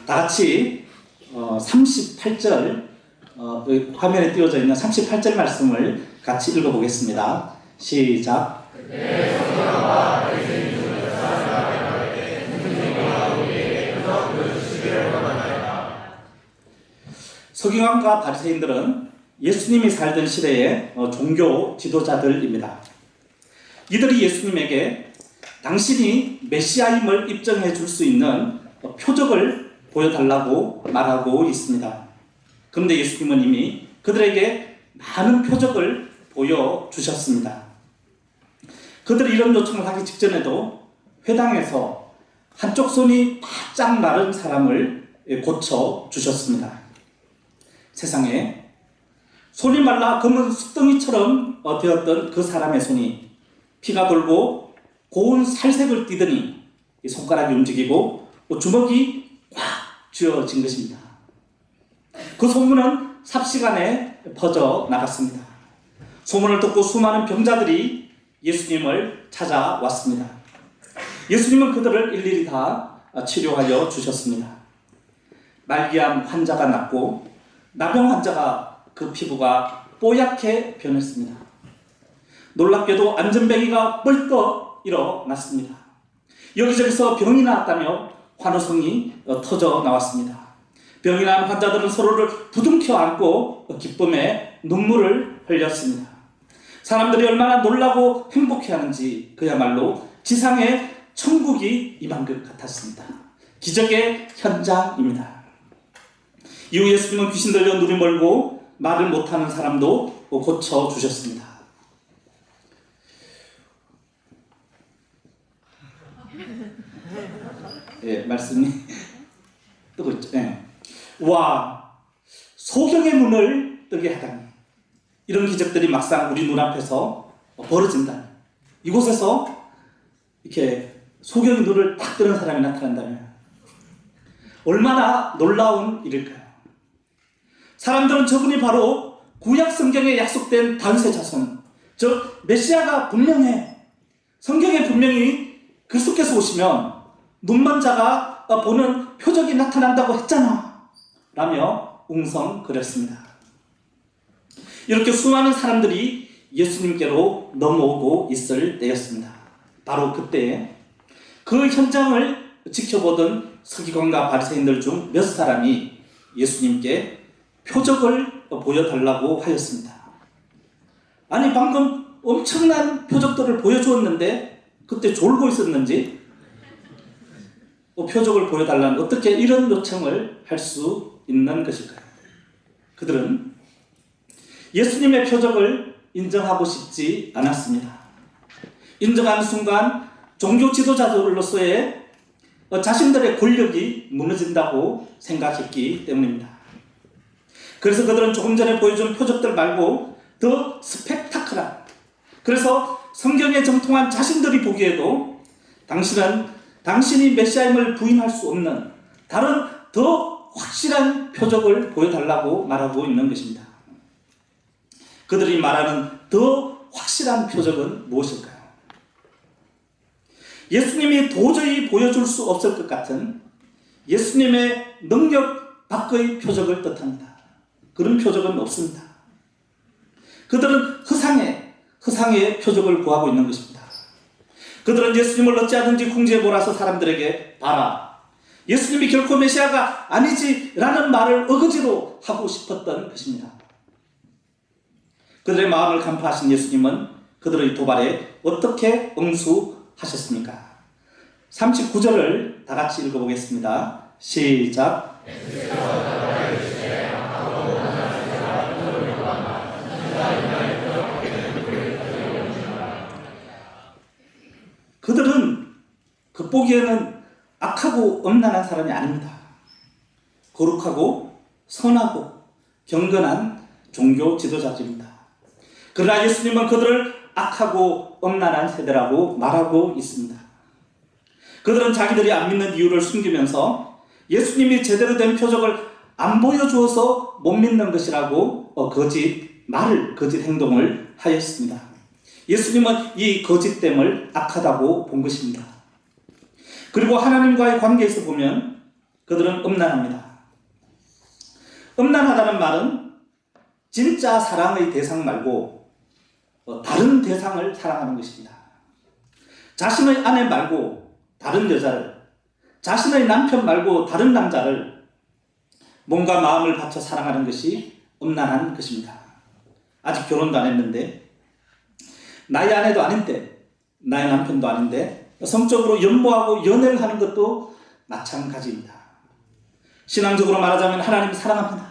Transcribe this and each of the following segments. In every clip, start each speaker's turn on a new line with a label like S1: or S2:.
S1: 다 같이 38절 화면에 띄워져 있는 38절 말씀을 같이 읽어보겠습니다. 시작. 서기관과 바리새인들은 예수님이 살던 시대의 종교 지도자들입니다. 이들이 예수님에게 당신이 메시아임을 입증해 줄 수 있는 표적을 보여달라고 말하고 있습니다. 그런데 예수님은 이미 그들에게 많은 표적을 보여주셨습니다. 그들이 이런 요청을 하기 직전에도 회당에서 한쪽 손이 바짝 마른 사람을 고쳐주셨습니다. 세상에 손이 말라 검은 숫덩이처럼 되었던 그 사람의 손이 피가 돌고 고운 살색을 띠더니 손가락이 움직이고 주먹이 꽉 쥐어진 것입니다. 그 소문은 삽시간에 퍼져 나갔습니다. 소문을 듣고 수많은 병자들이 예수님을 찾아왔습니다. 예수님은 그들을 일일이 다 치료하여 주셨습니다. 말기암 환자가 낫고 나병 환자가 그 피부가 뽀얗게 변했습니다. 놀랍게도 안전뱅이가 뻘떡 일어났습니다. 여기저기서 병이 나왔다며 환호성이 터져 나왔습니다. 병이 난 환자들은 서로를 부둥켜 안고 기쁨에 눈물을 흘렸습니다. 사람들이 얼마나 놀라고 행복해하는지 그야말로 지상에 천국이 임한 것 같았습니다. 기적의 현장입니다. 이후 예수님은 귀신 들려 눈이 멀고 말을 못하는 사람도 고쳐주셨습니다. 예, 말씀이 뜨고 있죠. 예. 와, 소경의 문을 뜨게 하다니. 이런 기적들이 막상 우리 눈앞에서 벌어진다니. 이곳에서 이렇게 소경의 눈을 딱 뜨는 사람이 나타난다면 얼마나 놀라운 일일까요? 사람들은 저분이 바로 구약 성경에 약속된 다윗의 자손, 즉 메시아가 분명해. 성경에 분명히 그리스도께서 오시면 눈먼 자가 보는 표적이 나타난다고 했잖아 라며 웅성거렸습니다. 이렇게 수많은 사람들이 예수님께로 넘어오고 있을 때였습니다. 바로 그때 그 현장을 지켜보던 서기관과 바리새인들 중 몇 사람이 예수님께 표적을 보여달라고 하였습니다. 아니 방금 엄청난 표적들을 보여주었는데 그때 졸고 있었는지 표적을 보여달라는 어떻게 이런 요청을 할 수 있는 것일까요? 그들은 예수님의 표적을 인정하고 싶지 않았습니다. 인정하는 순간 종교 지도자들로서의 자신들의 권력이 무너진다고 생각했기 때문입니다. 그래서 그들은 조금 전에 보여준 표적들 말고 더 스펙타클한, 그래서 성경에 정통한 자신들이 보기에도 당신이 메시아임을 부인할 수 없는 다른 더 확실한 표적을 보여달라고 말하고 있는 것입니다. 그들이 말하는 더 확실한 표적은 무엇일까요? 예수님이 도저히 보여줄 수 없을 것 같은 예수님의 능력 밖의 표적을 뜻합니다. 그런 표적은 없습니다. 그들은 허상의 표적을 구하고 있는 것입니다. 그들은 예수님을 어찌하든지 궁지에 몰아서 사람들에게 봐라, 예수님이 결코 메시아가 아니지 라는 말을 어거지로 하고 싶었던 것입니다. 그들의 마음을 간파하신 예수님은 그들의 도발에 어떻게 응수하셨습니까? 39절을 다 같이 읽어보겠습니다. 시작. 그들은 겉보기에는 악하고 엄란한 사람이 아닙니다. 거룩하고 선하고 경건한 종교 지도자들입니다. 그러나 예수님은 그들을 악하고 엄란한 세대라고 말하고 있습니다. 그들은 자기들이 안 믿는 이유를 숨기면서 예수님이 제대로 된 표적을 안 보여주어서 못 믿는 것이라고 거짓 행동을 하였습니다. 예수님은 이 거짓됨을 악하다고 본 것입니다. 그리고 하나님과의 관계에서 보면 그들은 음란합니다. 음란하다는 말은 진짜 사랑의 대상 말고 다른 대상을 사랑하는 것입니다. 자신의 아내 말고 다른 여자를, 자신의 남편 말고 다른 남자를 몸과 마음을 바쳐 사랑하는 것이 음란한 것입니다. 아직 결혼도 안 했는데, 나의 아내도 아닌데, 나의 남편도 아닌데 성적으로 연모하고 연애를 하는 것도 마찬가지입니다. 신앙적으로 말하자면 하나님 사랑합니다.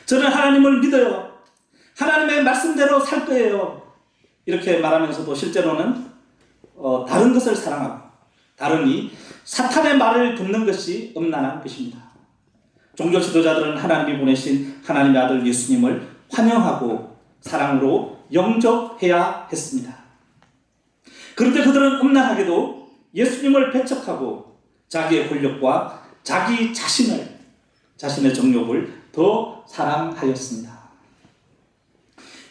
S1: 저는 하나님을 믿어요. 하나님의 말씀대로 살 거예요. 이렇게 말하면서도 실제로는 다른 것을 사랑하고 다른 사탄의 말을 듣는 것이 음란한 것입니다. 종교 지도자들은 하나님이 보내신 하나님의 아들 예수님을 환영하고 사랑으로 영접해야 했습니다. 그런데 그들은 음란하게도 예수님을 배척하고 자기의 권력과 자기 자신의 정욕을 더 사랑하였습니다.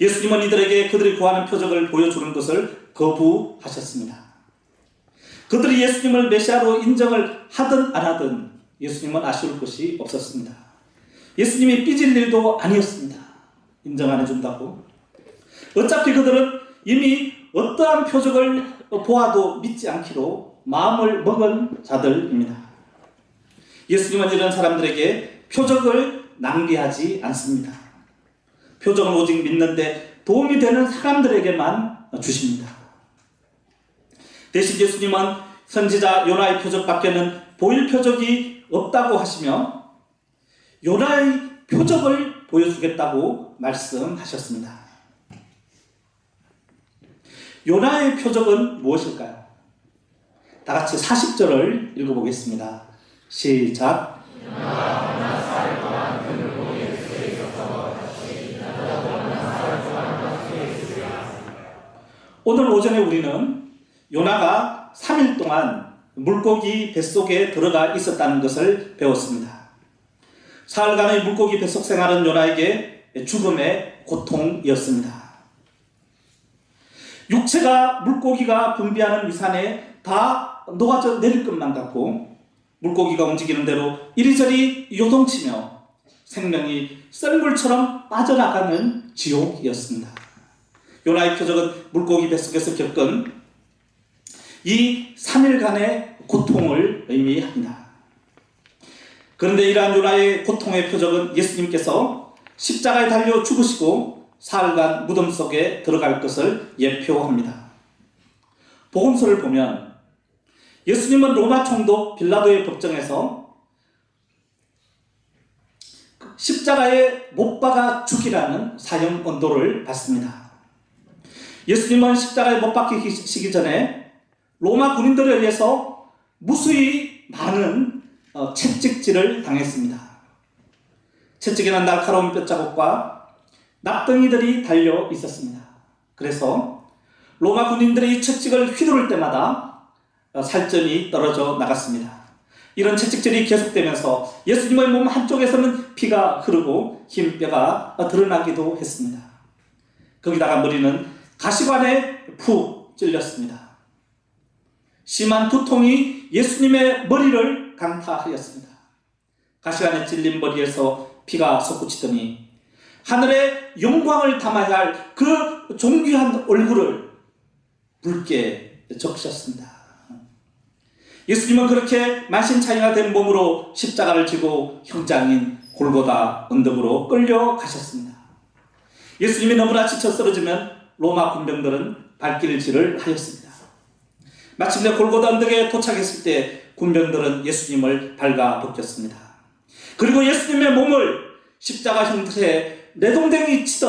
S1: 예수님은 이들에게 그들이 구하는 표적을 보여주는 것을 거부하셨습니다. 그들이 예수님을 메시아로 인정을 하든 안 하든 예수님은 아쉬울 것이 없었습니다. 예수님이 삐질 일도 아니었습니다. 인정 안 해준다고. 어차피 그들은 이미 어떠한 표적을 보아도 믿지 않기로 마음을 먹은 자들입니다. 예수님은 이런 사람들에게 표적을 낭비하지 않습니다. 표적은 오직 믿는데 도움이 되는 사람들에게만 주십니다. 대신 예수님은 선지자 요나의 표적밖에는 보일 표적이 없다고 하시며 요나의 표적을 보여주겠다고 말씀하셨습니다. 요나의 표적은 무엇일까요? 다 같이 40절을 읽어보겠습니다. 시작. 오늘 오전에 우리는 요나가 3일 동안 물고기 뱃속에 들어가 있었다는 것을 배웠습니다. 사흘간의 물고기 뱃속 생활은 요나에게 죽음의 고통이었습니다. 육체가 물고기가 분비하는 위산에 다 녹아져 내릴 것만 같고 물고기가 움직이는 대로 이리저리 요동치며 생명이 썰물처럼 빠져나가는 지옥이었습니다. 요나의 표적은 물고기 뱃속에서 겪은 이 3일간의 고통을 의미합니다. 그런데 이러한 요나의 고통의 표적은 예수님께서 십자가에 달려 죽으시고 사흘간 무덤 속에 들어갈 것을 예표합니다. 복음서를 보면 예수님은 로마 총독 빌라도의 법정에서 십자가에 못 박아 죽이라는 사형 언도를 받습니다. 예수님은 십자가에 못 박히시기 전에 로마 군인들에 의해서 무수히 많은 채찍질을 당했습니다. 채찍에는 날카로운 뼈자국과 납덩이들이 달려 있었습니다. 그래서 로마 군인들이 채찍을 휘두를 때마다 살점이 떨어져 나갔습니다. 이런 채찍질이 계속되면서 예수님의 몸 한쪽에서는 피가 흐르고 흰 뼈가 드러나기도 했습니다. 거기다가 머리는 가시관에 푹 찔렸습니다. 심한 두통이 예수님의 머리를 강타하였습니다. 가시관에 찔린 머리에서 피가 솟구치더니 하늘의 영광을 담아야 할 그 존귀한 얼굴을 붉게 적셨습니다. 예수님은 그렇게 만신창이가 된 몸으로 십자가를 지고 형장인 골고다 언덕으로 끌려가셨습니다. 예수님이 너무나 지쳐 쓰러지면 로마 군병들은 발길질을 하였습니다. 마침내 골고다 언덕에 도착했을 때 군병들은 예수님을 발가 벗겼습니다. 그리고 예수님의 몸을 십자가 형틀에 내동댕이 치듯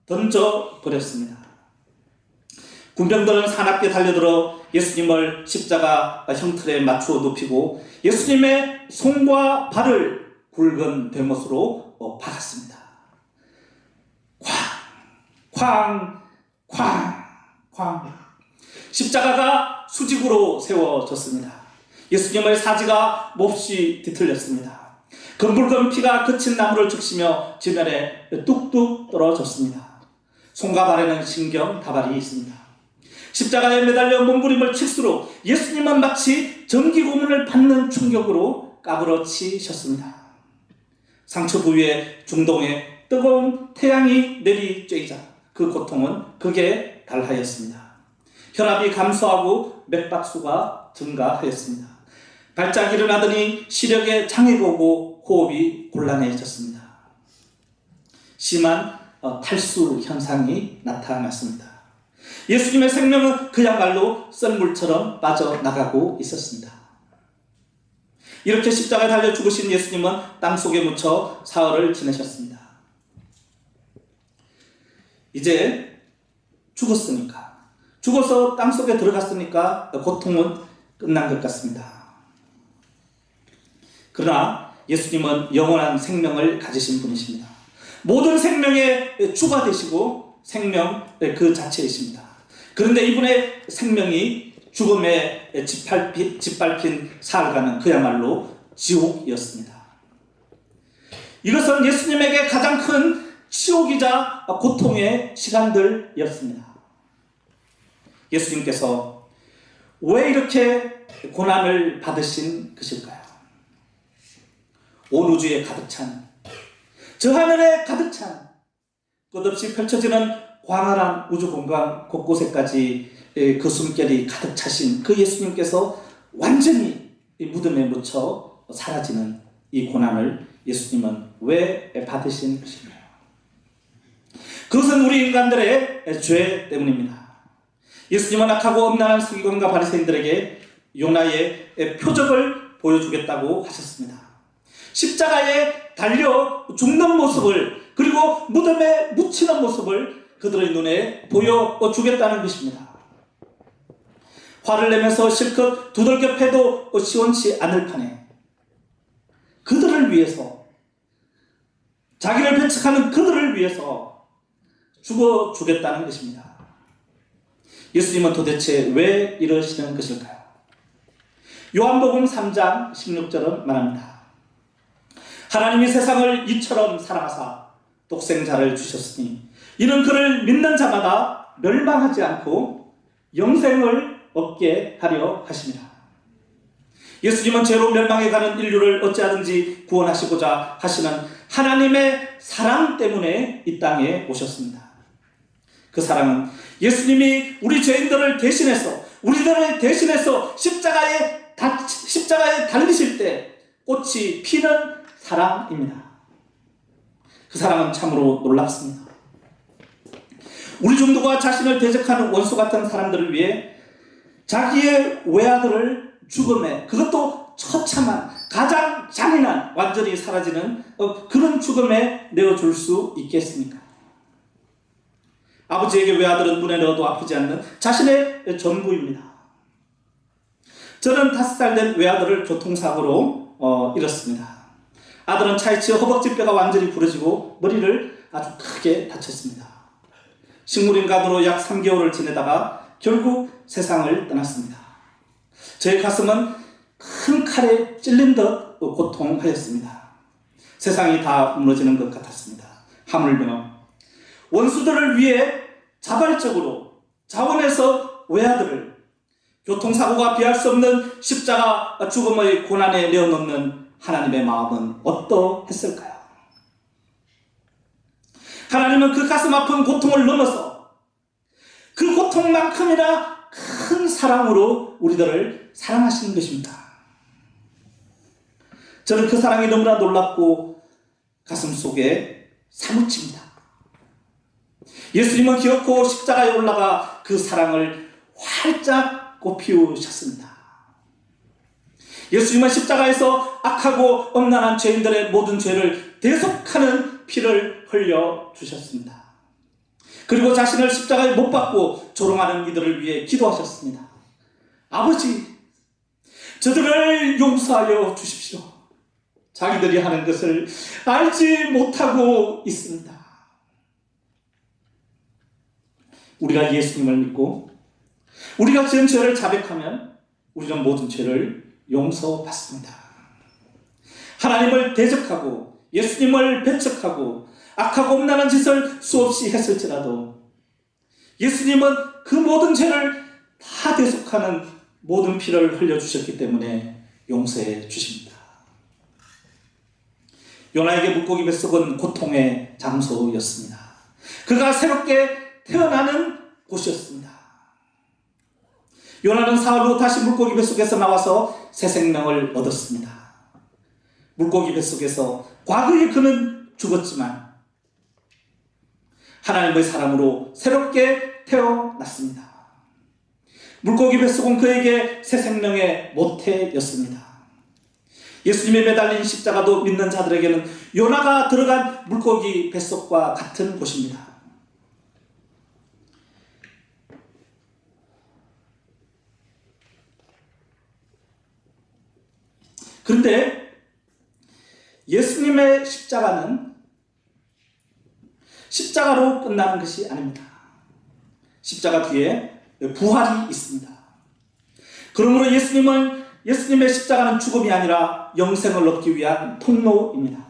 S1: 던져버렸습니다. 군병들은 사납게 달려들어 예수님을 십자가 형틀에 맞추어 눕히고 예수님의 손과 발을 굵은 대못으로 박았습니다. 쾅, 쾅, 쾅. 십자가가 수직으로 세워졌습니다. 예수님의 사지가 몹시 뒤틀렸습니다. 검붉은 피가 그친 나무를 적시며 지면에 뚝뚝 떨어졌습니다. 손과 발에는 신경 다발이 있습니다. 십자가에 매달려 몸부림을 칠수록 예수님은 마치 전기 고문을 받는 충격으로 까부러치셨습니다. 상처 부위에 중동에 뜨거운 태양이 내리쬐이자 그 고통은 극에 달하였습니다. 혈압이 감소하고 맥박수가 증가하였습니다. 발작이 일어나더니 시력에 장애가 오고 호흡이 곤란해졌습니다. 심한 탈수 현상이 나타났습니다. 예수님의 생명은 그야말로 썰물처럼 빠져나가고 있었습니다. 이렇게 십자가에 달려 죽으신 예수님은 땅속에 묻혀 사흘을 지내셨습니다. 이제 죽어서 땅속에 들어갔으니까 고통은 끝난 것 같습니다. 그러나 예수님은 영원한 생명을 가지신 분이십니다. 모든 생명의 주가 되시고 생명 그 자체이십니다. 그런데 이분의 생명이 죽음에 짓밟힌 살아가는 그야말로 지옥이었습니다. 이것은 예수님에게 가장 큰 치욕이자 고통의 시간들이었습니다. 예수님께서 왜 이렇게 고난을 받으신 것일까요? 온 우주에 가득 찬, 저 하늘에 가득 찬, 끝없이 펼쳐지는 광활한 우주 공간 곳곳에까지 그 숨결이 가득 차신 그 예수님께서 완전히 무덤에 묻혀 사라지는 이 고난을 예수님은 왜 받으신 것인가요? 그것은 우리 인간들의 죄 때문입니다. 예수님은 악하고 엄란한 서기관과 바리새인들에게 요나의 표적을 보여주겠다고 하셨습니다. 십자가에 달려 죽는 모습을, 그리고 무덤에 묻히는 모습을 그들의 눈에 보여주겠다는 것입니다. 화를 내면서 실컷 두들겨 패도 시원치 않을 판에 그들을 위해서, 자기를 배척하는 그들을 위해서 죽어주겠다는 것입니다. 예수님은 도대체 왜 이러시는 것일까요? 요한복음 3장 16절은 말합니다. 하나님이 세상을 이처럼 사랑하사 독생자를 주셨으니 이는 그를 믿는 자마다 멸망하지 않고 영생을 얻게 하려 하십니다. 예수님은 죄로 멸망해 가는 인류를 어찌하든지 구원하시고자 하시는 하나님의 사랑 때문에 이 땅에 오셨습니다. 그 사랑은 예수님이 우리 죄인들을 대신해서, 우리들을 대신해서 십자가에 달리실 때 꽃이 피는 사랑입니다. 그 사랑은 참으로 놀랍습니다. 우리 중도가 자신을 대적하는 원수 같은 사람들을 위해 자기의 외아들을 죽음에, 그것도 처참한, 가장 잔인한, 완전히 사라지는 그런 죽음에 내어줄 수 있겠습니까? 아버지에게 외아들은 눈에 넣어도 아프지 않는 자신의 전부입니다. 저는 5살 된 외아들을 교통사고로 잃었습니다. 아들은 차에 치여 허벅지 뼈가 완전히 부러지고 머리를 아주 크게 다쳤습니다. 식물인간으로 약 3개월을 지내다가 결국 세상을 떠났습니다. 저의 가슴은 큰 칼에 찔린 듯 고통하였습니다. 세상이 다 무너지는 것 같았습니다. 하물며 원수들을 위해 자발적으로 자원해서 외아들을 교통사고가 비할 수 없는 십자가 죽음의 고난에 내어놓는 하나님의 마음은 어떠했을까요? 하나님은 그 가슴 아픈 고통을 넘어서 그 고통만큼이나 큰 사랑으로 우리들을 사랑하시는 것입니다. 저는 그 사랑이 너무나 놀랍고 가슴 속에 사무칩니다. 예수님은 기어코 십자가에 올라가 그 사랑을 활짝 꽃피우셨습니다. 예수님은 십자가에서 악하고 엄란한 죄인들의 모든 죄를 대속하는 피를 흘려주셨습니다. 그리고 자신을 십자가에 못 박고 조롱하는 이들을 위해 기도하셨습니다. 아버지, 저들을 용서하여 주십시오. 자기들이 하는 것을 알지 못하고 있습니다. 우리가 예수님을 믿고 우리가 지은 죄를 자백하면 우리는 모든 죄를 용서받습니다. 하나님을 대적하고 예수님을 배척하고 악하고 엄란한 짓을 수없이 했을지라도 예수님은 그 모든 죄를 다 대속하는 모든 피를 흘려주셨기 때문에 용서해 주십니다. 요나에게 물고기 뱃속은 고통의 장소였습니다. 그가 새롭게 태어나는 곳이었습니다. 요나는 사흘 후 다시 물고기 뱃속에서 나와서 새 생명을 얻었습니다. 물고기 뱃속에서 과거에 그는 죽었지만 하나님의 사람으로 새롭게 태어났습니다. 물고기 뱃속은 그에게 새 생명의 모태였습니다. 예수님에 매달린 십자가도 믿는 자들에게는 요나가 들어간 물고기 뱃속과 같은 곳입니다. 그런데 예수님의 십자가는 십자가로 끝나는 것이 아닙니다. 십자가 뒤에 부활이 있습니다. 그러므로 예수님의 십자가는 죽음이 아니라 영생을 얻기 위한 통로입니다.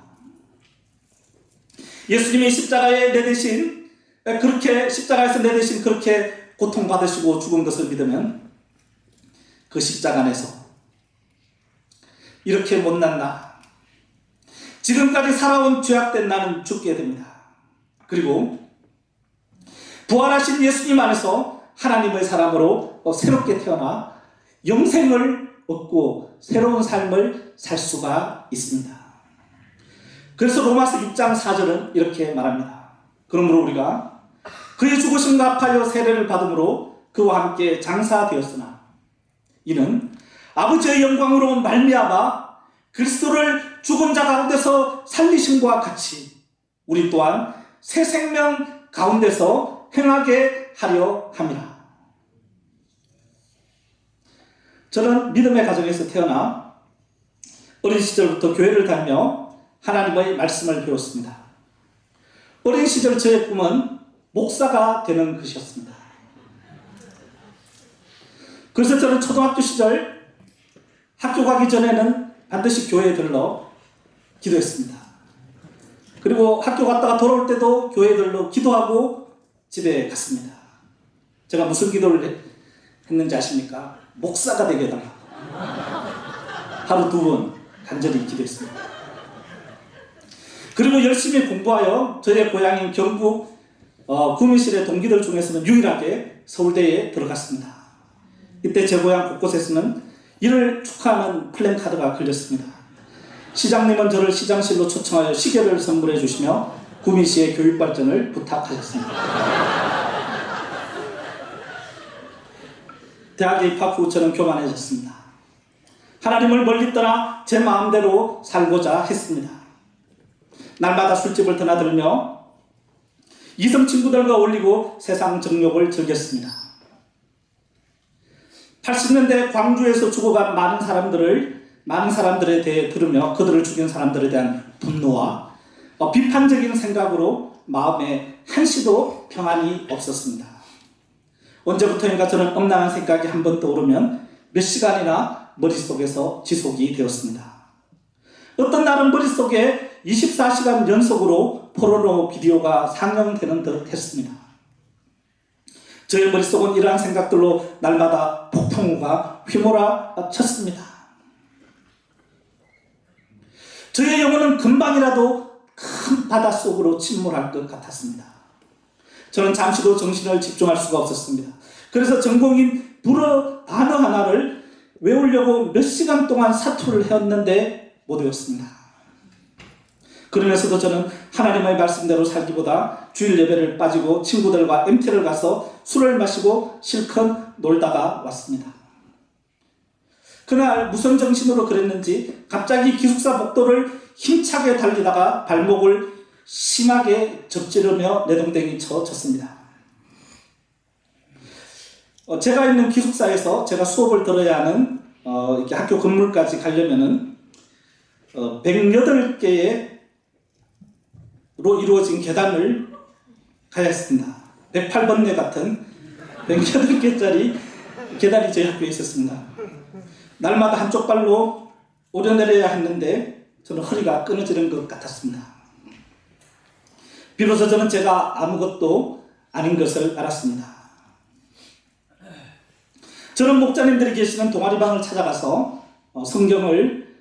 S1: 예수님이 십자가에 내 대신 십자가에서 내 대신 그렇게 고통받으시고 죽은 것을 믿으면 그 십자가 안에서 이렇게 못난 나, 지금까지 살아온 죄악된 나는 죽게 됩니다. 그리고 부활하신 예수님 안에서 하나님의 사람으로 새롭게 태어나 영생을 얻고 새로운 삶을 살 수가 있습니다. 그래서 로마서 6장 4절은 이렇게 말합니다. 그러므로 우리가 그의 죽으심과 합하여 세례를 받음으로 그와 함께 장사되었으나 이는 아버지의 영광으로 말미암아 그리스도를 죽은 자 가운데서 살리심과 같이 우리 또한 새 생명 가운데서 행하게 하려 함이라. 저는 믿음의 가정에서 태어나 어린 시절부터 교회를 다니며 하나님의 말씀을 배웠습니다. 어린 시절 저의 꿈은 목사가 되는 것이었습니다. 그래서 저는 초등학교 시절 학교 가기 전에는 반드시 교회에 들러 기도했습니다. 그리고 학교 갔다가 돌아올 때도 교회에 들러 기도하고 집에 갔습니다. 제가 무슨 기도를 했는지 아십니까? 목사가 되게 해달라고. 하루 2번 간절히 기도했습니다. 그리고 열심히 공부하여 저의 고향인 경북 구미실의 동기들 중에서는 유일하게 서울대에 들어갔습니다. 이때 제 고향 곳곳에서는 이를 축하하는 플랜카드가 걸렸습니다. 시장님은 저를 시장실로 초청하여 시계를 선물해 주시며 구미시의 교육 발전을 부탁하셨습니다. 대학에 입학 후 저는 교만해졌습니다. 하나님을 멀리 떠나 제 마음대로 살고자 했습니다. 날마다 술집을 드나들며 이성 친구들과 어울리고 세상 정욕을 즐겼습니다. 80년대 광주에서 죽어간 많은 사람들에 대해 들으며 그들을 죽인 사람들에 대한 분노와 비판적인 생각으로 마음에 한시도 평안이 없었습니다. 언제부터인가 저는 엄난한 생각이 한 번 떠오르면 몇 시간이나 머릿속에서 지속이 되었습니다. 어떤 날은 머릿속에 24시간 연속으로 포르노 비디오가 상영되는 듯 했습니다. 저의 머릿속은 이러한 생각들로 날마다 폭풍우가 휘몰아쳤습니다. 저의 영혼은 금방이라도 큰 바닷속으로 침몰할 것 같았습니다. 저는 잠시도 정신을 집중할 수가 없었습니다. 그래서 전공인 불어 단어 하나를 외우려고 몇 시간 동안 사투를 해왔는데 못 외웠습니다. 그러면서도 저는 하나님의 말씀대로 살기보다 주일 예배를 빠지고 친구들과 MT를 가서 술을 마시고 실컷 놀다가 왔습니다. 그날 무슨 정신으로 그랬는지 갑자기 기숙사 복도를 힘차게 달리다가 발목을 심하게 접지르며 내동댕이 쳤습니다. 제가 있는 기숙사에서 제가 수업을 들어야 하는 이렇게 학교 건물까지 가려면은 108개의 로 이루어진 계단을 가야 했습니다. 108번뇌 같은 108개짜리 계단이 저희 학교에 있었습니다. 날마다 한쪽 발로 오르내려야 했는데 저는 허리가 끊어지는 것 같았습니다. 비로소 저는 제가 아무것도 아닌 것을 알았습니다. 저는 목자님들이 계시는 동아리방을 찾아가서 성경을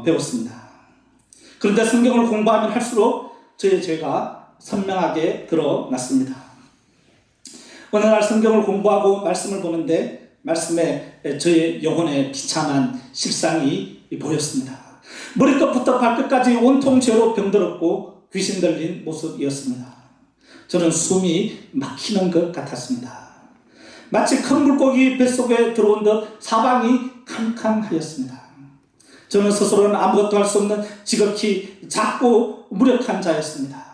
S1: 배웠습니다. 그런데 성경을 공부하면 할수록 저의 죄가 선명하게 드러났습니다. 어느 날 성경을 공부하고 말씀을 보는데 말씀에 저의 영혼에 비참한 실상이 보였습니다. 머리끝부터 발끝까지 온통 죄로 병들었고 귀신 들린 모습이었습니다. 저는 숨이 막히는 것 같았습니다. 마치 큰 물고기 뱃속에 들어온 듯 사방이 캄캄하였습니다. 저는 스스로는 아무것도 할 수 없는 지극히 작고 무력한 자였습니다.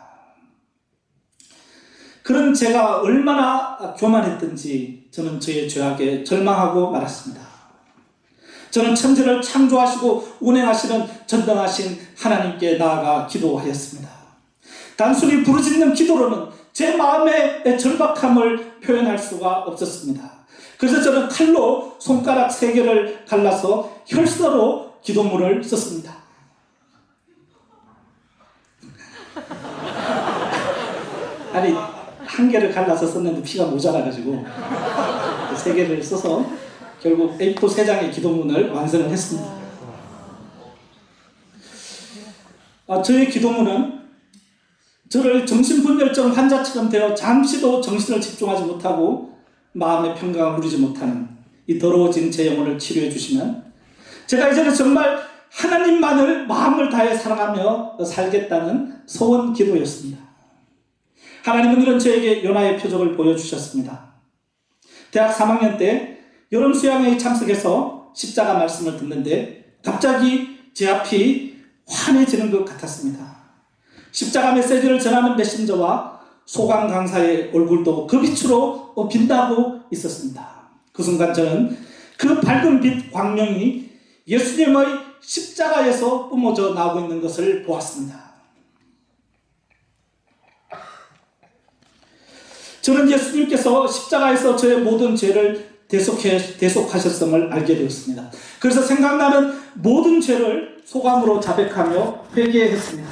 S1: 그런 제가 얼마나 교만했던지 저는 저의 죄악에 절망하고 말았습니다. 저는 천지를 창조하시고 운행하시는 전능하신 하나님께 나아가 기도하였습니다. 단순히 부르짖는 기도로는 제 마음의 절박함을 표현할 수가 없었습니다. 그래서 저는 칼로 손가락 3개를 갈라서 혈서로 기도문을 썼습니다. 아니, 1개를 갈라서 썼는데 피가 모자라가지고 3개를 써서 결국 A4 3장의 기도문을 완성을 했습니다. 저의 기도문은 저를 정신분열증 환자처럼 되어 잠시도 정신을 집중하지 못하고 마음의 평강을 누리지 못하는 이 더러워진 제 영혼을 치료해 주시면 제가 이제는 정말 하나님만을 마음을 다해 사랑하며 살겠다는 소원 기도였습니다. 하나님은 이런 저에게 연하의 표적을 보여주셨습니다. 대학 3학년 때 여름 수양회에 참석해서 십자가 말씀을 듣는데 갑자기 제 앞이 환해지는 것 같았습니다. 십자가 메시지를 전하는 메신저와 소강 강사의 얼굴도 그 빛으로 빛나고 있었습니다. 그 순간 저는 그 밝은 빛 광명이 예수님의 십자가에서 뿜어져 나오고 있는 것을 보았습니다. 저는 예수님께서 십자가에서 저의 모든 죄를 대속하셨음을 알게 되었습니다. 그래서 생각나는 모든 죄를 소감으로 자백하며 회개했습니다.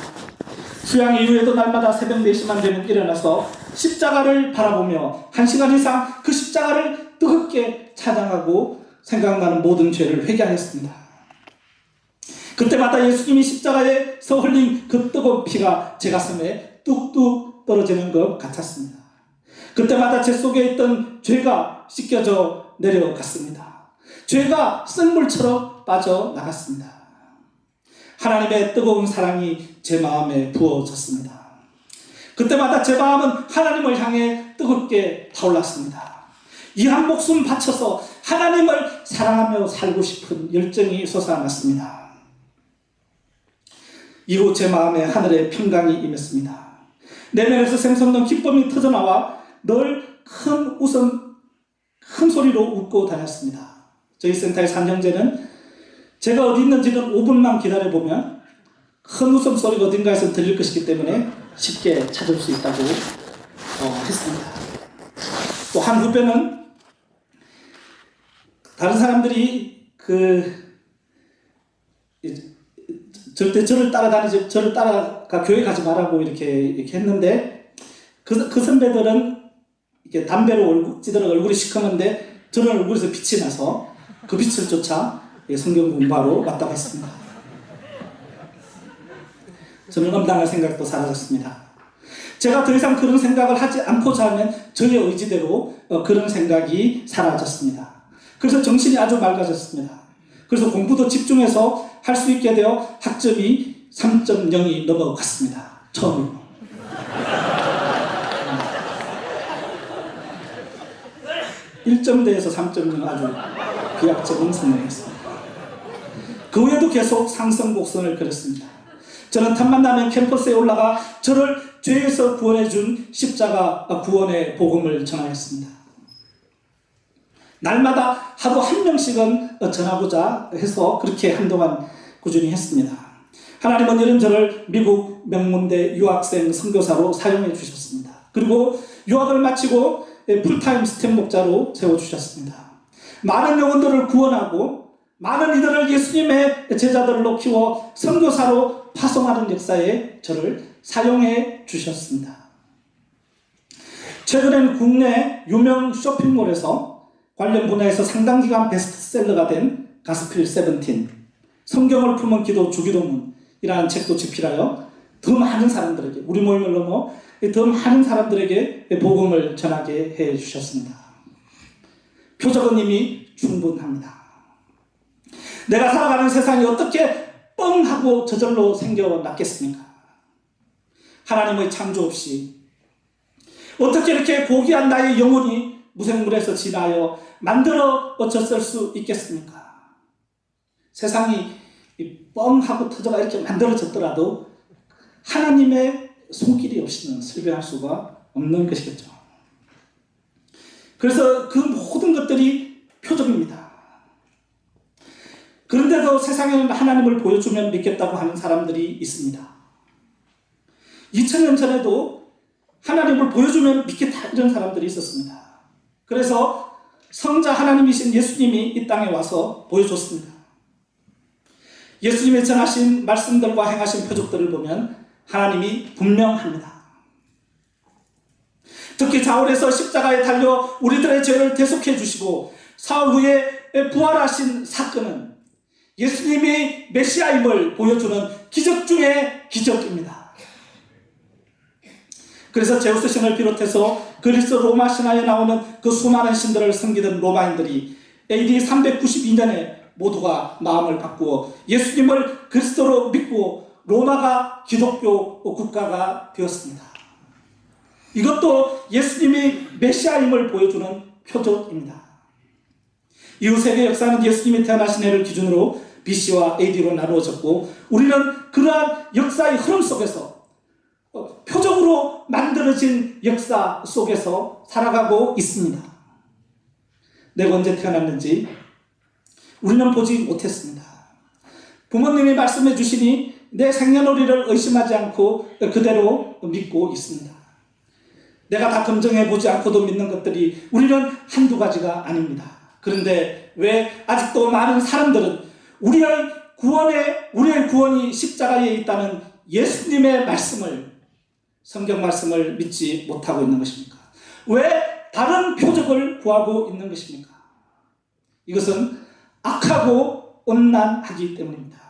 S1: 수양 이후에도 날마다 새벽 4시만 되면 일어나서 십자가를 바라보며 1시간 이상 그 십자가를 뜨겁게 찬양하고 생각나는 모든 죄를 회개하였습니다. 그때마다 예수님이 십자가에서 흘린 그 뜨거운 피가 제 가슴에 뚝뚝 떨어지는 것 같았습니다. 그때마다 제 속에 있던 죄가 씻겨져 내려갔습니다. 죄가 쓴물처럼 빠져나갔습니다. 하나님의 뜨거운 사랑이 제 마음에 부어졌습니다. 그때마다 제 마음은 하나님을 향해 뜨겁게 타올랐습니다. 이 한 목숨 바쳐서 하나님을 사랑하며 살고 싶은 열정이 솟아났습니다. 이후 제 마음에 하늘의 평강이 임했습니다. 내면에서 샘솟는 기쁨이 터져나와 늘 큰 소리로 웃고 다녔습니다. 저희 센터의 3형제는 제가 어디 있는지는 5분만 기다려보면 큰 웃음소리가 어딘가에서 들릴 것이기 때문에 쉽게 찾을 수 있다고 했습니다. 또 한 후배는 다른 사람들이 절대 저를 따라가 교회 가지 말라고 이렇게 했는데 그 선배들은 이렇게 담배로 찌들어 얼굴이 시커먼데 저는 얼굴에서 빛이 나서 그 빛을 쫓아 성경 공부하러 왔다고 했습니다. 저는 엄당할 생각도 사라졌습니다. 제가 더 이상 그런 생각을 하지 않고자 하면 저의 의지대로 그런 생각이 사라졌습니다. 그래서 정신이 아주 맑아졌습니다. 그래서 공부도 집중해서 할 수 있게 되어 학점이 3.0이 넘어갔습니다. 처음으로. 1점대에서 3.0 아주 비약적인 성공했습니다. 그 후에도 계속 상승 곡선을 그렸습니다. 저는 틈만 나면 캠퍼스에 올라가 저를 죄에서 구원해준 십자가 구원의 복음을 전하였습니다. 날마다 하루 1명씩은 전하고자 해서 그렇게 한동안 꾸준히 했습니다. 하나님은 이런 저를 미국 명문대 유학생 선교사로 사용해 주셨습니다. 그리고 유학을 마치고 풀타임 스텝 목자로 세워주셨습니다. 많은 영혼들을 구원하고 많은 이들을 예수님의 제자들로 키워 선교사로 파송하는 역사에 저를 사용해 주셨습니다. 최근엔 국내 유명 쇼핑몰에서 관련 분야에서 상당 기간 베스트셀러가 된 가스필 17, 성경을 품은 기도 주기도문, 이라는 책도 집필하여 더 많은 사람들에게, 우리 모임을 넘어 더 많은 사람들에게 복음을 전하게 해 주셨습니다. 표적은 이미 충분합니다. 내가 살아가는 세상이 어떻게 뻥하고 저절로 생겨났겠습니까? 하나님의 창조 없이 어떻게 이렇게 고귀한 나의 영혼이 무생물에서 진하여 만들어졌을 수 있겠습니까? 세상이 뻥하고 터져가 이렇게 만들어졌더라도 하나님의 손길이 없이는 설명할 수가 없는 것이겠죠. 그래서 그 모든 것들이 표적입니다. 그런데도 세상에는 하나님을 보여주면 믿겠다고 하는 사람들이 있습니다. 2000년 전에도 하나님을 보여주면 믿겠다 이런 사람들이 있었습니다. 그래서 성자 하나님이신 예수님이 이 땅에 와서 보여줬습니다. 예수님이 전하신 말씀들과 행하신 표적들을 보면 하나님이 분명합니다. 특히 자울에서 십자가에 달려 우리들의 죄를 대속해 주시고 사흘 후에 부활하신 사건은 예수님이 메시아임을 보여주는 기적 중의 기적입니다. 그래서 제우스 신을 비롯해서 그리스 로마 신화에 나오는 그 수많은 신들을 섬기던 로마인들이 AD 392년에 모두가 마음을 바꾸어 예수님을 그리스도로 믿고 로마가 기독교 국가가 되었습니다. 이것도 예수님이 메시아임을 보여주는 표적입니다. 이후 세계 역사는 예수님이 태어나신 해를 기준으로 BC와 AD로 나누어졌고 우리는 그러한 역사의 흐름 속에서 표적으로 만들어진 역사 속에서 살아가고 있습니다. 내가 언제 태어났는지 우리는 보지 못했습니다. 부모님이 말씀해 주시니 내 생년월일을 의심하지 않고 그대로 믿고 있습니다. 내가 다 검증해 보지 않고도 믿는 것들이 우리는 한두 가지가 아닙니다. 그런데 왜 아직도 많은 사람들은 우리의 구원이 십자가에 있다는 예수님의 말씀을, 성경 말씀을 믿지 못하고 있는 것입니까? 왜 다른 표적을 구하고 있는 것입니까? 이것은 악하고 음란하기 때문입니다.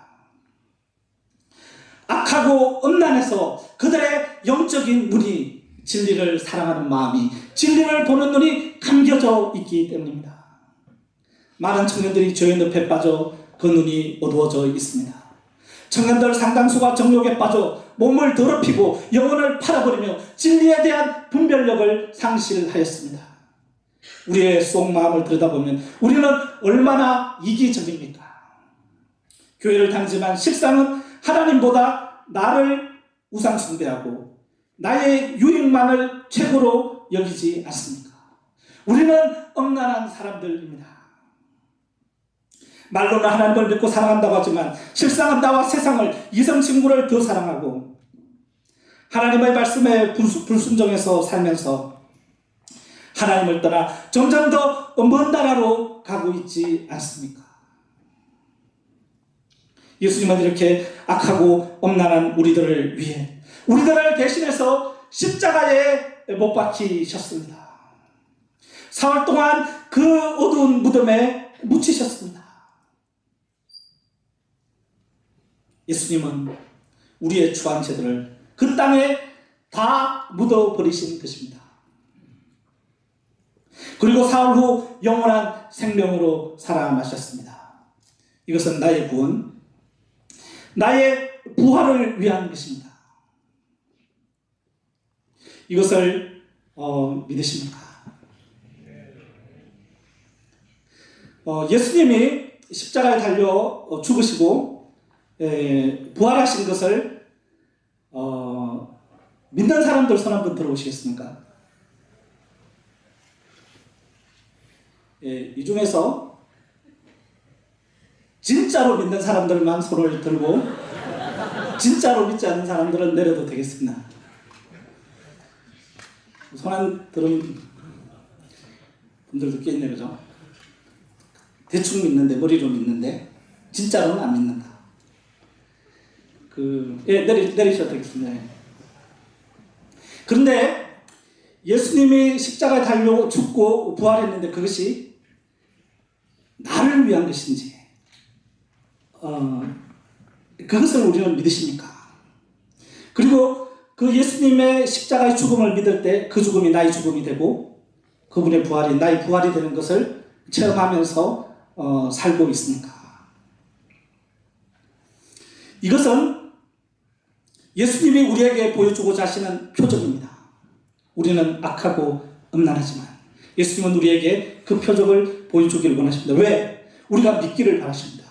S1: 악하고 음란해서 그들의 영적인 눈이, 진리를 사랑하는 마음이, 진리를 보는 눈이 감겨져 있기 때문입니다. 많은 청년들이 죄의 늪에 빠져 그 눈이 어두워져 있습니다. 청년들 상당수가 정욕에 빠져 몸을 더럽히고 영혼을 팔아버리며 진리에 대한 분별력을 상실하였습니다. 우리의 속마음을 들여다보면 우리는 얼마나 이기적입니까? 교회를 다니지만 실상은 하나님보다 나를 우상숭배하고 나의 유익만을 최고로 여기지 않습니까? 우리는 엄란한 사람들입니다. 말로는 하나님을 믿고 사랑한다고 하지만 실상은 나와 세상을, 이성친구를 더 사랑하고 하나님의 말씀에 불순종해서 살면서 하나님을 떠나 점점 더 먼 나라로 가고 있지 않습니까? 예수님은 이렇게 악하고 엄란한 우리들을 위해 우리들을 대신해서 십자가에 못 박히셨습니다. 사흘 동안 그 어두운 무덤에 묻히셨습니다. 예수님은 우리의 추한 죄들을 그 땅에 다 묻어버리신 것입니다. 그리고 사흘 후 영원한 생명으로 살아나셨습니다. 이것은 나의 구원, 나의 부활을 위한 것입니다. 이것을 믿으십니까? 예수님이 십자가에 달려 죽으시고 부활하신 것을 믿는 사람들 손 한번 들어보시겠습니까? 이 중에서 진짜로 믿는 사람들만 손을 들고 진짜로 믿지 않는 사람들은 내려도 되겠습니다. 손 안 들은 분들도 꽤 있네, 그죠? 대충 믿는데, 머리로 믿는데 진짜로는 안 믿는다. 내리셔도 되겠습니다. 그런데 예수님이 십자가에 달려 죽고 부활했는데 그것이 나를 위한 것인지 그것을 우리는 믿으십니까? 그리고 그 예수님의 십자가의 죽음을 믿을 때 그 죽음이 나의 죽음이 되고 그분의 부활이 나의 부활이 되는 것을 체험하면서 살고 있습니까? 이것은 예수님이 우리에게 보여주고자 하시는 표적입니다. 우리는 악하고 음란하지만 예수님은 우리에게 그 표적을 보여주기를 원하십니다. 왜? 우리가 믿기를 바라십니다.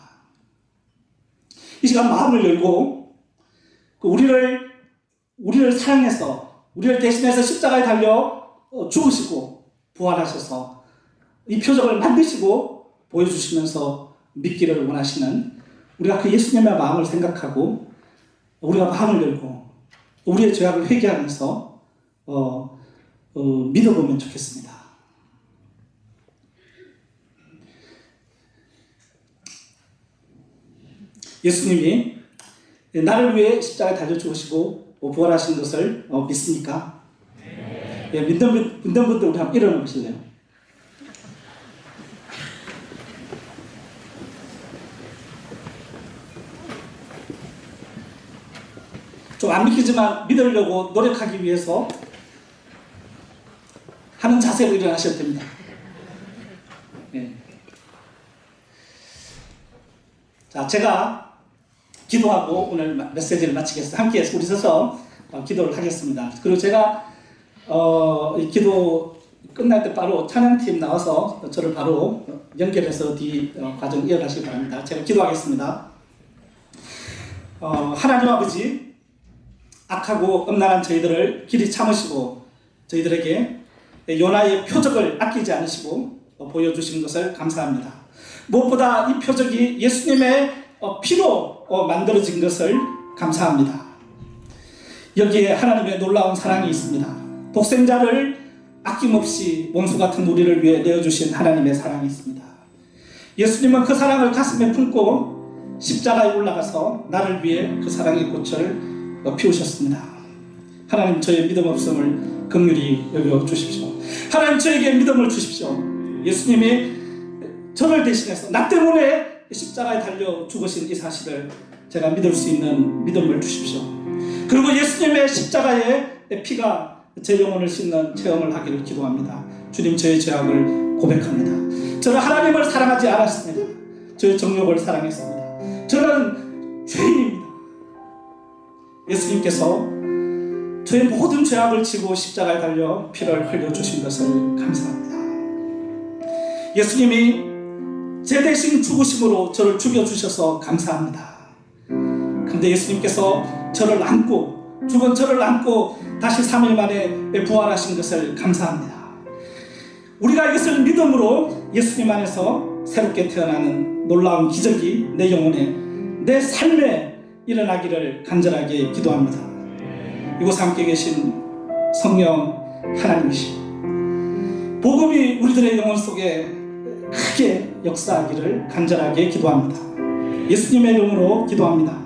S1: 이 시간 마음을 열고 우리를 사랑해서 우리를 대신해서 십자가에 달려 죽으시고 부활하셔서 이 표적을 만드시고 보여주시면서 믿기를 원하시는 우리가 그 예수님의 마음을 생각하고 우리가 마음을 열고 우리의 죄악을 회개하면서 믿어보면 좋겠습니다. 예수님이 나를 위해 십자가에 달려 죽으시고 부활하신 것을 믿습니까? 네. 예, 믿는 분들 우리 한번 일어나 보실래요? 좀 안 믿기지만 믿으려고 노력하기 위해서 하는 자세로 일어나셔도 됩니다. 네. 자, 제가 기도하고 오늘 메시지를 마치겠습니다. 함께 우리 서서 기도를 하겠습니다. 그리고 제가 이 기도 끝날 때 바로 찬양팀 나와서 저를 바로 연결해서 뒤 과정 이어가시기 바랍니다. 제가 기도하겠습니다. 하나님 아버지, 악하고 음란한 저희들을 길이 참으시고 저희들에게 요나의 표적을 아끼지 않으시고 보여주신 것을 감사합니다. 무엇보다 이 표적이 예수님의 피로 만들어진 것을 감사합니다. 여기에 하나님의 놀라운 사랑이 있습니다. 독생자를 아낌없이 원수 같은 우리를 위해 내어주신 하나님의 사랑이 있습니다. 예수님은 그 사랑을 가슴에 품고 십자가에 올라가서 나를 위해 그 사랑의 꽃을 피우셨습니다. 하나님, 저의 믿음 없음을 긍휼히 여겨 주십시오. 하나님, 저에게 믿음을 주십시오. 예수님이 저를 대신해서 나 때문에 십자가에 달려 죽으신 이 사실을 제가 믿을 수 있는 믿음을 주십시오. 그리고 예수님의 십자가의 피가 제 영혼을 씻는 체험을 하기를 기도합니다. 주님, 저의 죄악을 고백합니다. 저는 하나님을 사랑하지 않았습니다. 저의 정욕을 사랑했습니다. 저는 죄인입니다. 예수님께서 저의 모든 죄악을 지고 십자가에 달려 피를 흘려주신 것을 감사합니다. 예수님이 제 대신 죽으심으로 저를 죽여주셔서 감사합니다. 그런데 예수님께서 저를 안고 죽은 저를 안고 다시 3일 만에 부활하신 것을 감사합니다. 우리가 이것을 믿음으로 예수님 안에서 새롭게 태어나는 놀라운 기적이 내 영혼에 내 삶에 일어나기를 간절하게 기도합니다. 이곳에 함께 계신 성령 하나님이시오, 복음이 우리들의 영혼 속에 크게 역사하기를 간절하게 기도합니다. 예수님의 이름으로 기도합니다.